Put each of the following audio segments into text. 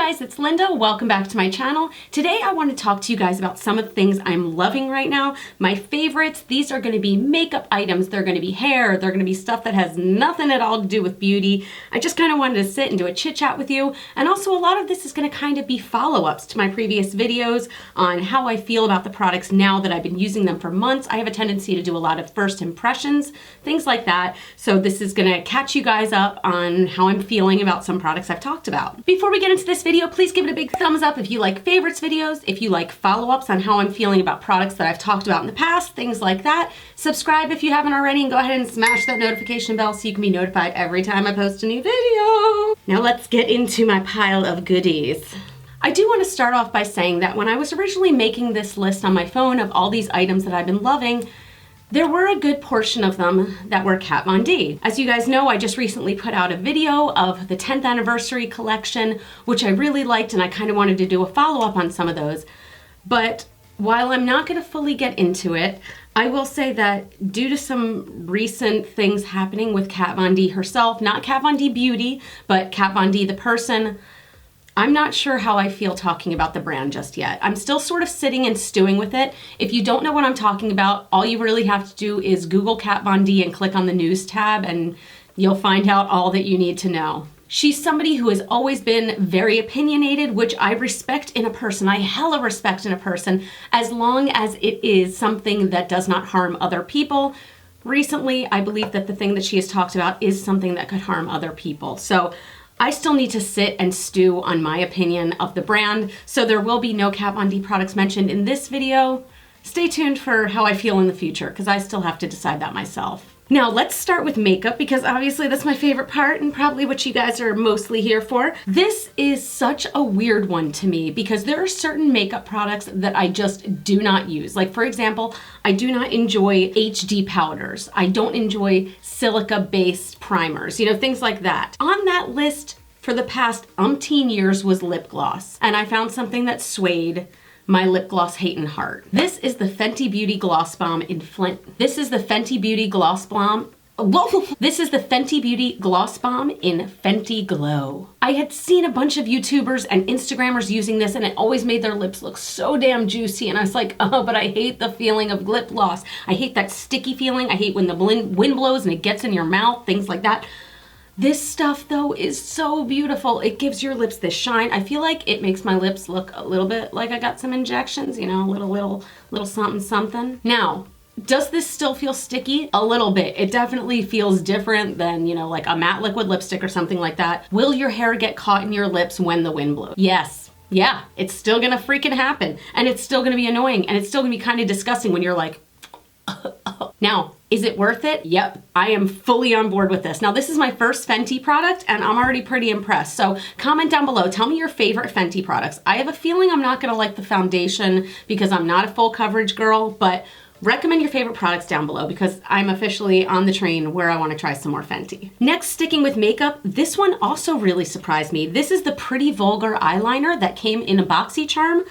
guys, it's Linda. Welcome back to my channel. Today I want to talk to you guys about some of the things I'm loving right now. My favorites, these are going to be makeup items, they're going to be hair, they're going to be stuff that has nothing at all to do with beauty. I just kind of wanted to sit and do a chit chat with you. And also a lot of this is going to kind of be follow-ups to my previous videos on how I feel about the products now that I've been using them for months. I have a tendency to do a lot of first impressions, things like that. So this is going to catch you guys up on how I'm feeling about some products I've talked about. Before we get into this video, please give it a big thumbs up if you like favorites videos, if you like follow-ups on how I'm feeling about products that I've talked about in the past, things like that. Subscribe if you haven't already and go ahead and smash that notification bell so you can be notified every time I post a new video. Now let's get into my pile of goodies. I do want to start off by saying that when I was originally making this list on my phone of all these items that I've been loving, there were a good portion of them that were Kat Von D. As you guys know, I just recently put out a video of the 10th anniversary collection, which I really liked, and I kind of wanted to do a follow-up on some of those. But while I'm not going to fully get into it, I will say that due to some recent things happening with Kat Von D herself, not Kat Von D Beauty, but Kat Von D the person, I'm not sure how I feel talking about the brand just yet. I'm still sort of sitting and stewing with it. If you don't know what I'm talking about, all you really have to do is Google Kat Von D and click on the news tab and you'll find out all that you need to know. She's somebody who has always been very opinionated, which I respect in a person. I hella respect in a person, as long as it is something that does not harm other people. Recently, I believe that the thing that she has talked about is something that could harm other people. So I still need to sit and stew on my opinion of the brand, so there will be no Kat Von D products mentioned in this video. Stay tuned for how I feel in the future, because I still have to decide that myself. Now let's start with makeup, because obviously that's my favorite part and probably what you guys are mostly here for. This is such a weird one to me because there are certain makeup products that I just do not use. Like for example, I do not enjoy HD powders. I don't enjoy silica-based primers, you know, things like that. On that list for the past umpteen years was lip gloss, and I found something that swayed my lip gloss hate and heart. This is the Fenty Beauty Gloss Bomb in Flint. This is the Fenty Beauty Gloss Bomb. This is the Fenty Beauty Gloss Bomb in Fenty Glow. I had seen a bunch of YouTubers and Instagrammers using this and it always made their lips look so damn juicy, and I was like, oh, but I hate the feeling of lip gloss. I hate that sticky feeling. I hate when the wind blows and it gets in your mouth, things like that. This stuff though is so beautiful. It gives your lips this shine. I feel like it makes my lips look a little bit like I got some injections, you know, a little something something. Now, does this still feel sticky? A little bit. It definitely feels different than, you know, like a matte liquid lipstick or something like that. Will your hair get caught in your lips when the wind blows? Yes. Yeah, it's still gonna freaking happen. And it's still gonna be annoying. And it's still gonna be kind of disgusting when you're like, Now, is it worth it? Yep, I am fully on board with this. Now, this is my first Fenty product and I'm already pretty impressed. So comment down below, tell me your favorite Fenty products. I have a feeling I'm not gonna like the foundation because I'm not a full coverage girl, but recommend your favorite products down below because I'm officially on the train where I wanna try some more Fenty. Next, sticking with makeup, this one also really surprised me. This is the Pretty Vulgar eyeliner that came in a BoxyCharm.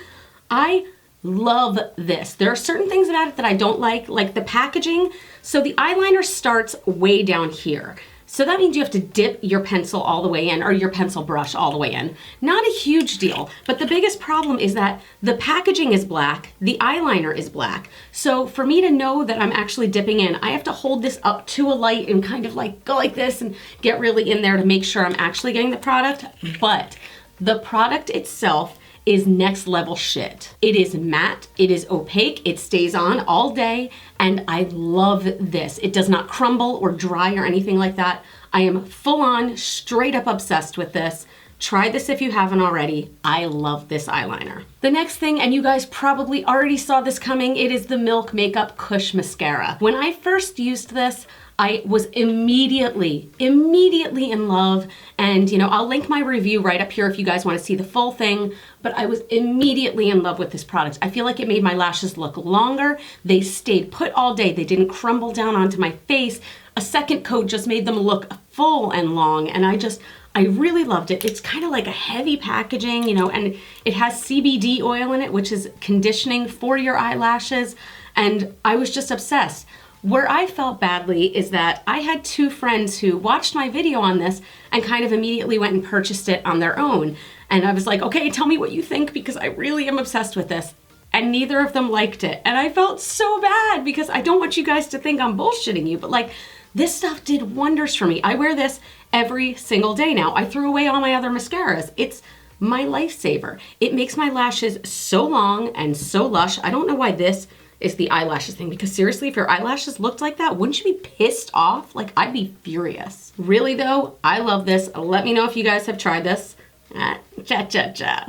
I love this. There are certain things about it that I don't like the packaging. So the eyeliner starts way down here. So that means you have to dip your pencil all the way in, or your pencil brush all the way in. Not a huge deal, but the biggest problem is that the packaging is black, the eyeliner is black. So for me to know that I'm actually dipping in, I have to hold this up to a light and kind of like go like this and get really in there to make sure I'm actually getting the product. But the product itself is next level shit. It is matte, it is opaque, it stays on all day, and I love this. It does not crumble or dry or anything like that. I am full on, straight up obsessed with this. Try this if you haven't already. I love this eyeliner. The next thing, and you guys probably already saw this coming, it is the Milk Makeup Kush Mascara. When I first used this, I was immediately in love, and you know, I'll link my review right up here if you guys want to see the full thing, but I was immediately in love with this product. I feel like it made my lashes look longer. They stayed put all day. They didn't crumble down onto my face. A second coat just made them look full and long, and I really loved it. It's kind of like a heavy packaging, you know, and it has CBD oil in it, which is conditioning for your eyelashes, and I was just obsessed. Where I felt badly is that I had two friends who watched my video on this and kind of immediately went and purchased it on their own. And I was like, okay, tell me what you think because I really am obsessed with this. And neither of them liked it. And I felt so bad because I don't want you guys to think I'm bullshitting you, but like, this stuff did wonders for me. I wear this every single day now. I threw away all my other mascaras. It's my lifesaver. It makes my lashes so long and so lush. I don't know why this is the eyelashes thing, because seriously, if your eyelashes looked like that, wouldn't you be pissed off? Like, I'd be furious. Really though, I love this. Let me know if you guys have tried this.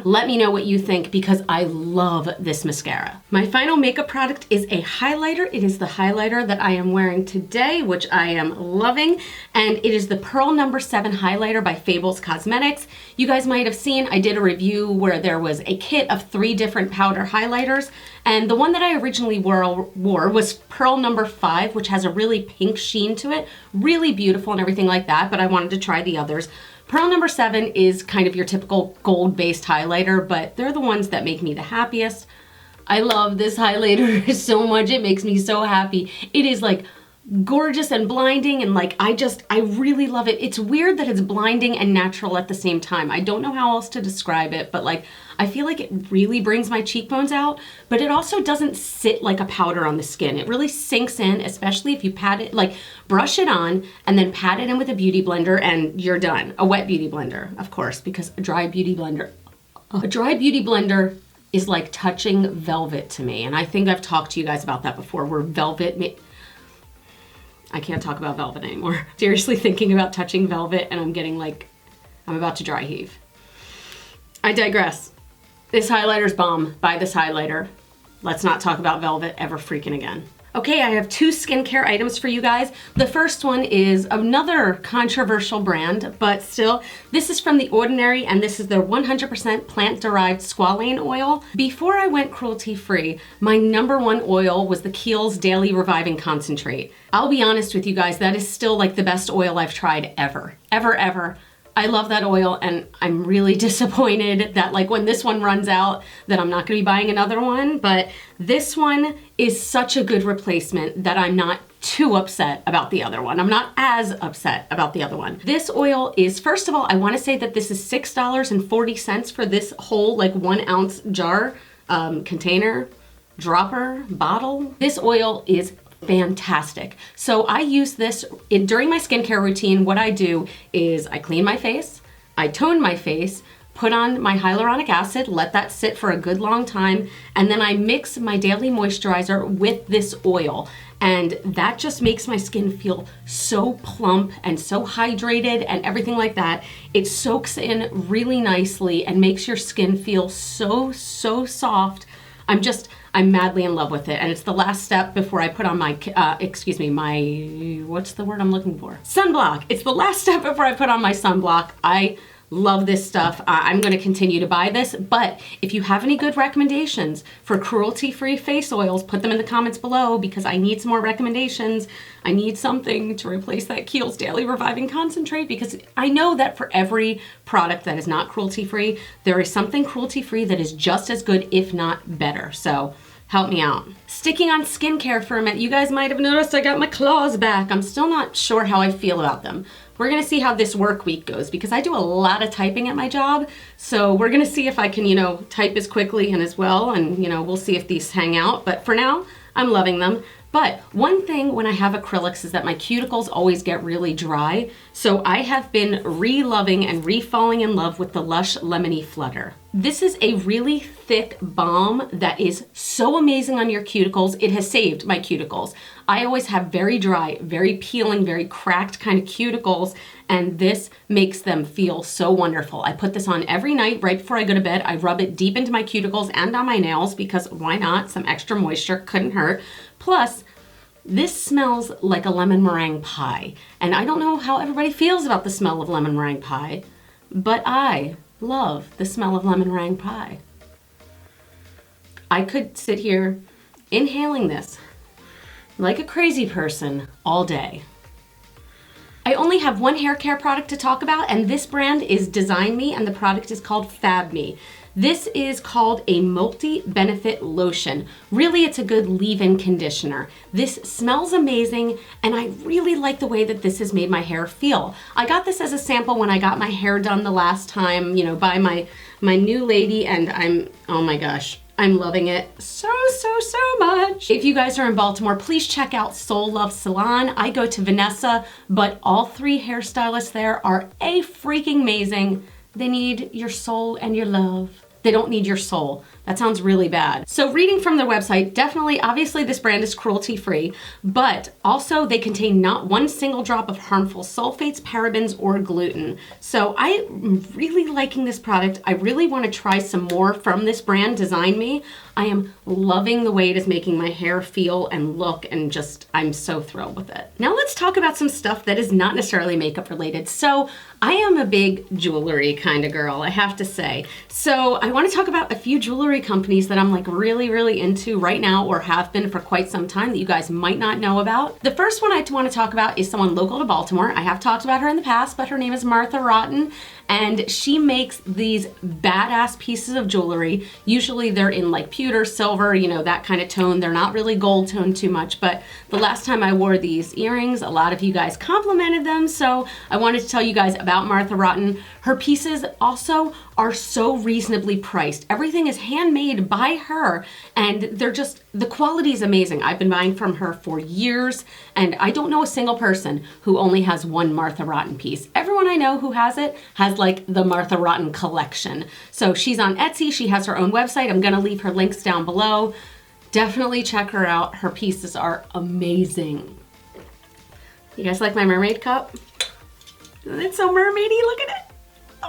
Let me know what you think because I love this mascara. My final makeup product is a highlighter. It is the highlighter that I am wearing today, which I am loving. And it is the Pearl No. 7 highlighter by Fables Cosmetics. You guys might have seen, I did a review where there was a kit of 3 different powder highlighters. And the one that I originally wore was Pearl No. 5, which has a really pink sheen to it. Really beautiful and everything like that, but I wanted to try the others. Pearl No. 7 is kind of your typical gold-based highlighter, but they're the ones that make me the happiest. I love this highlighter so much. It makes me so happy. It is like gorgeous and blinding, and like I really love it. It's weird that it's blinding and natural at the same time. I don't know how else to describe it, but like I feel like it really brings my cheekbones out, but it also doesn't sit like a powder on the skin. It really sinks in, especially if you pat it, like brush it on and then pat it in with a beauty blender and you're done. A wet beauty blender, of course, because a dry beauty blender is like touching velvet to me. And I think I've talked to you guys about that before, where velvet I can't talk about velvet anymore. Seriously thinking about touching velvet and I'm getting like, I'm about to dry heave. I digress. This highlighter's bomb. Buy this highlighter. Let's not talk about velvet ever freaking again. Okay, I have 2 skincare items for you guys. The first one is another controversial brand, but still, this is from The Ordinary, and this is their 100% plant-derived squalane oil. Before I went cruelty-free, my #1 oil was the Kiehl's Daily Reviving Concentrate. I'll be honest with you guys, that is still like the best oil I've tried ever. Ever. I love that oil, and I'm really disappointed that like when this one runs out that I'm not gonna be buying another one, but this one is such a good replacement that I'm not too upset about the other one. I'm not as upset about the other one. This oil is, first of all, I wanna say that this is $6.40 for this whole like 1 ounce jar, container, dropper, bottle. This oil is fantastic. So I use this during my skincare routine. What I do is I clean my face, I tone my face, put on my hyaluronic acid, let that sit for a good long time, and then I mix my daily moisturizer with this oil. And that just makes my skin feel so plump and so hydrated and everything like that. It soaks in really nicely and makes your skin feel so soft. I'm madly in love with it, and it's the last step before I put on my, what's the word I'm looking for? Sunblock. It's the last step before I put on my sunblock. I love this stuff. I'm gonna continue to buy this, but if you have any good recommendations for cruelty-free face oils, put them in the comments below because I need some more recommendations. I need something to replace that Kiehl's Daily Reviving Concentrate because I know that for every product that is not cruelty-free, there is something cruelty-free that is just as good, if not better. So help me out. Sticking on skincare for a minute, you guys might have noticed I got my claws back. I'm still not sure how I feel about them. We're gonna see how this work week goes because I do a lot of typing at my job. So we're gonna see if I can, type as quickly and as well, and we'll see if these hang out. But for now, I'm loving them. But one thing when I have acrylics is that my cuticles always get really dry. So I have been re-loving and re-falling in love with the Lush Lemony Flutter. This is a really thick balm that is so amazing on your cuticles. It has saved my cuticles. I always have very dry, very peeling, very cracked kind of cuticles, and this makes them feel so wonderful. I put this on every night right before I go to bed. I rub it deep into my cuticles and on my nails because why not? Some extra moisture couldn't hurt. Plus, this smells like a lemon meringue pie. And I don't know how everybody feels about the smell of lemon meringue pie, but I love the smell of lemon meringue pie. I could sit here inhaling this like a crazy person all day. I only have one hair care product to talk about, and this brand is Design Me, and the product is called Fab Me. This is called a multi-benefit lotion. Really, it's a good leave-in conditioner. This smells amazing, and I really like the way that this has made my hair feel. I got this as a sample when I got my hair done the last time, by my new lady, and oh my gosh, I'm loving it so much. If you guys are in Baltimore, please check out Soul Love Salon. I go to Vanessa, but all 3 hairstylists there are freaking amazing. They need your soul and your love. They don't need your soul. That sounds really bad. So reading from their website, definitely, obviously this brand is cruelty-free, but also they contain not one single drop of harmful sulfates, parabens, or gluten. So I'm really liking this product. I really want to try some more from this brand, Design Me. I am loving the way it is making my hair feel and look, and just, I'm so thrilled with it. Now let's talk about some stuff that is not necessarily makeup related. So I am a big jewelry kind of girl, I have to say. So I want to talk about a few jewelry companies that I'm like really into right now, or have been for quite some time, that you guys might not know about. The first one I want to talk about is someone local to Baltimore. I have talked about her in the past, but her name is Martha Rotten, and she makes these badass pieces of jewelry. Usually they're in like pewter, silver, that kind of tone. They're not really gold toned too much, but the last time I wore these earrings, a lot of you guys complimented them, so I wanted to tell you guys about Martha Rotten. Her pieces also are so reasonably priced. Everything is handmade by her, and the quality is amazing. I've been buying from her for years, and I don't know a single person who only has one Martha Rotten piece. Everyone I know who has it has like the Martha Rotten collection. So she's on Etsy, she has her own website. I'm gonna leave her links down below. Definitely check her out. Her pieces are amazing. You guys like my mermaid cup? It's so mermaidy, look at it.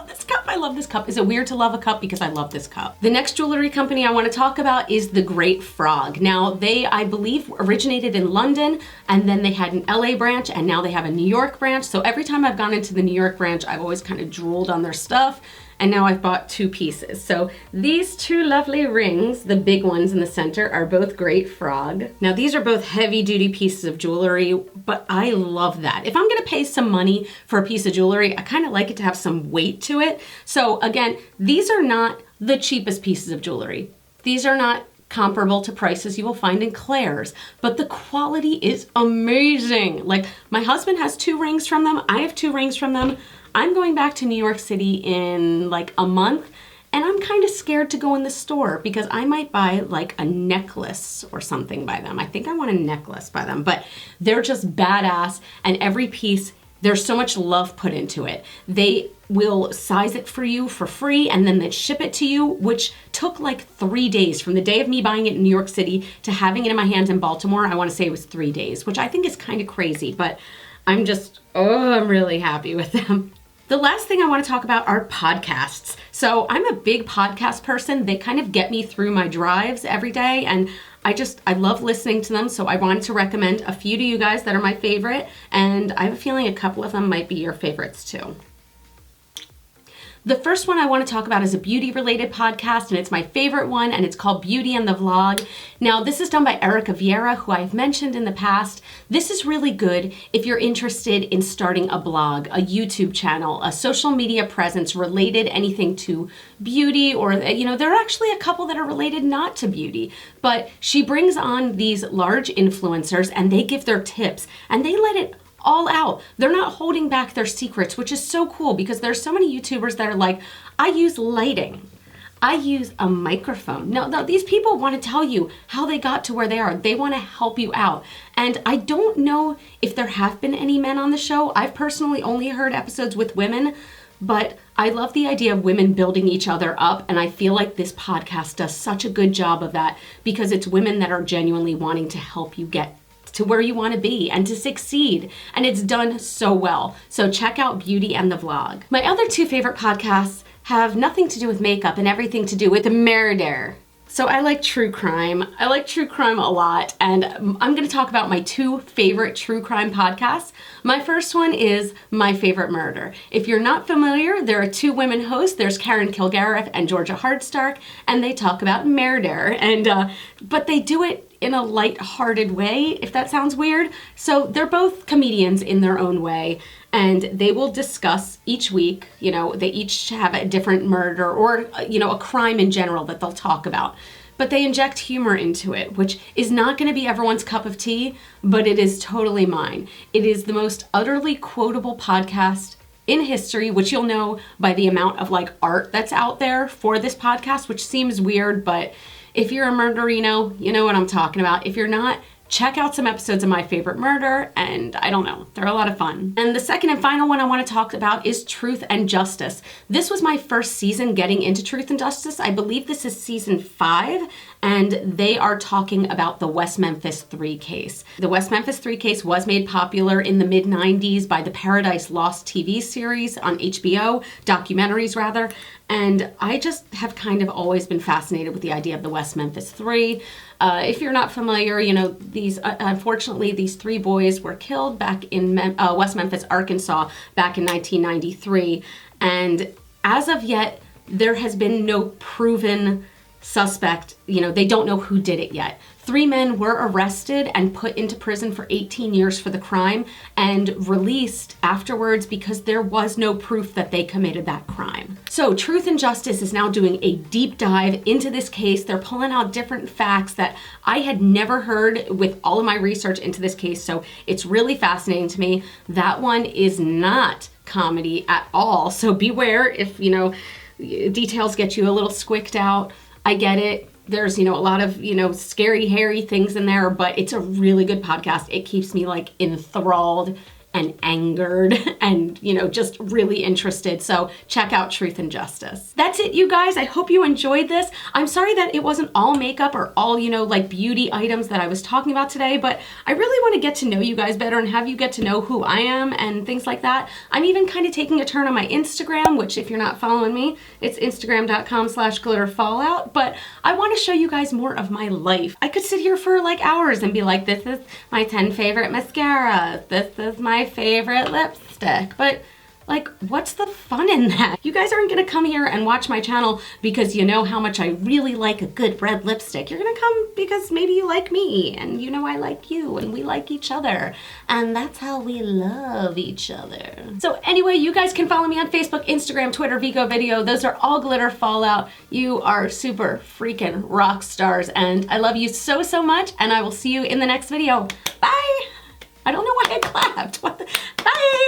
This cup, I love this cup. Is it weird to love a cup? Because I love this cup. The next jewelry company I want to talk about is the Great Frog. Now they, I believe, originated in London, and then they had an LA branch, and now they have a New York branch. So every time I've gone into the New York branch, I've always kind of drooled on their stuff. And now I've bought 2 pieces. So these 2 lovely rings, the big ones in the center, are both Great Frog. Now these are both heavy duty pieces of jewelry, but I love that. If I'm gonna pay some money for a piece of jewelry, I kind of like it to have some weight to it. So again, these are not the cheapest pieces of jewelry. These are not comparable to prices you will find in Claire's, but the quality is amazing. Like, my husband has 2 rings from them, I have 2 rings from them. I'm going back to New York City in like a month, and I'm kind of scared to go in the store because I might buy like a necklace or something by them. I think I want a necklace by them, but they're just badass, and every piece, there's so much love put into it. They will size it for you for free, and then they ship it to you, which took like 3 days from the day of me buying it in New York City to having it in my hands in Baltimore. I want to say it was 3 days, which I think is kind of crazy, but I'm really happy with them. The last thing I want to talk about are podcasts. So I'm a big podcast person. They kind of get me through my drives every day, and I love listening to them. So I wanted to recommend a few to you guys that are my favorite, and I have a feeling a couple of them might be your favorites too. The first one I want to talk about is a beauty related podcast, and it's my favorite one, and it's called Beauty and the Vlog. Now this is done by Erica Vieira, who I've mentioned in the past. This is really good if you're interested in starting a blog, a YouTube channel, a social media presence related anything to beauty, or there are actually a couple that are related not to beauty, but she brings on these large influencers and they give their tips and they let it all out. They're not holding back their secrets, which is so cool because there's so many YouTubers that are like, I use lighting, I use a microphone. No, these people want to tell you how they got to where they are. They want to help you out. And I don't know if there have been any men on the show. I've personally only heard episodes with women, but I love the idea of women building each other up, and I feel like this podcast does such a good job of that because it's women that are genuinely wanting to help you get to where you want to be and to succeed, and it's done so well. So check out Beauty and the Vlog. My other 2 favorite podcasts have nothing to do with makeup and everything to do with murder. So I like true crime. I like true crime a lot, and I'm going to talk about my 2 favorite true crime podcasts. My first one is My Favorite Murder. If you're not familiar, there are 2 women hosts. There's Karen Kilgariff and Georgia Hardstark, and they talk about murder, and but they do it in a light-hearted way, if that sounds weird. So they're both comedians in their own way, and they will discuss each week, you know, they each have a different murder or, you know, a crime in general that they'll talk about. But they inject humor into it, which is not going to be everyone's cup of tea, but it is totally mine. It is the most utterly quotable podcast in history, which you'll know by the amount of like art that's out there for this podcast, which seems weird, but if you're a murderino, you know what I'm talking about. If you're not, check out some episodes of My Favorite Murder, and I don't know, they're a lot of fun. And the second and final one I want to talk about is Truth and Justice. This was my first season getting into Truth and Justice. I believe this is season 5, and they are talking about the West Memphis 3 case. The West Memphis 3 case was made popular in the mid-90s by the Paradise Lost TV series on HBO, documentaries rather, and I just have kind of always been fascinated with the idea of the West Memphis 3. If you're not familiar, you know, these unfortunately, these 3 boys were killed back in West Memphis, Arkansas, back in 1993. And as of yet, there has been no proven suspect. You know, they don't know who did it yet. 3 men were arrested and put into prison for 18 years for the crime and released afterwards because there was no proof that they committed that crime. So Truth and Justice is now doing a deep dive into this case. They're pulling out different facts that I had never heard with all of my research into this case. So it's really fascinating to me. That one is not comedy at all. So beware if, you know, details get you a little squicked out. I get it. There's, you know, a lot of, you know, scary, hairy things in there, but it's a really good podcast. It keeps me like enthralled and angered and, you know, just really interested. So check out Truth and Justice. That's it, you guys. I hope you enjoyed this. I'm sorry that it wasn't all makeup or all, you know, like beauty items that I was talking about today, but I really want to get to know you guys better and have you get to know who I am and things like that. I'm even kind of taking a turn on my Instagram, which if you're not following me, it's instagram.com/GlitterFallout, but I want to show you guys more of my life. I could sit here for like hours and be like, this is my 10 favorite mascaras. This is my favorite lipstick, but like, what's the fun in that? You guys aren't gonna come here and watch my channel because you know how much I really like a good red lipstick. You're gonna come because maybe you like me and you know I like you and we like each other, and that's how we love each other. So anyway, you guys can follow me on Facebook, Instagram, Twitter, Vigo Video. Those are all GlitterFallout. You are super freaking rock stars, and I love you so, so much, and I will see you in the next video. Bye! I don't know why I clapped. What the? Bye!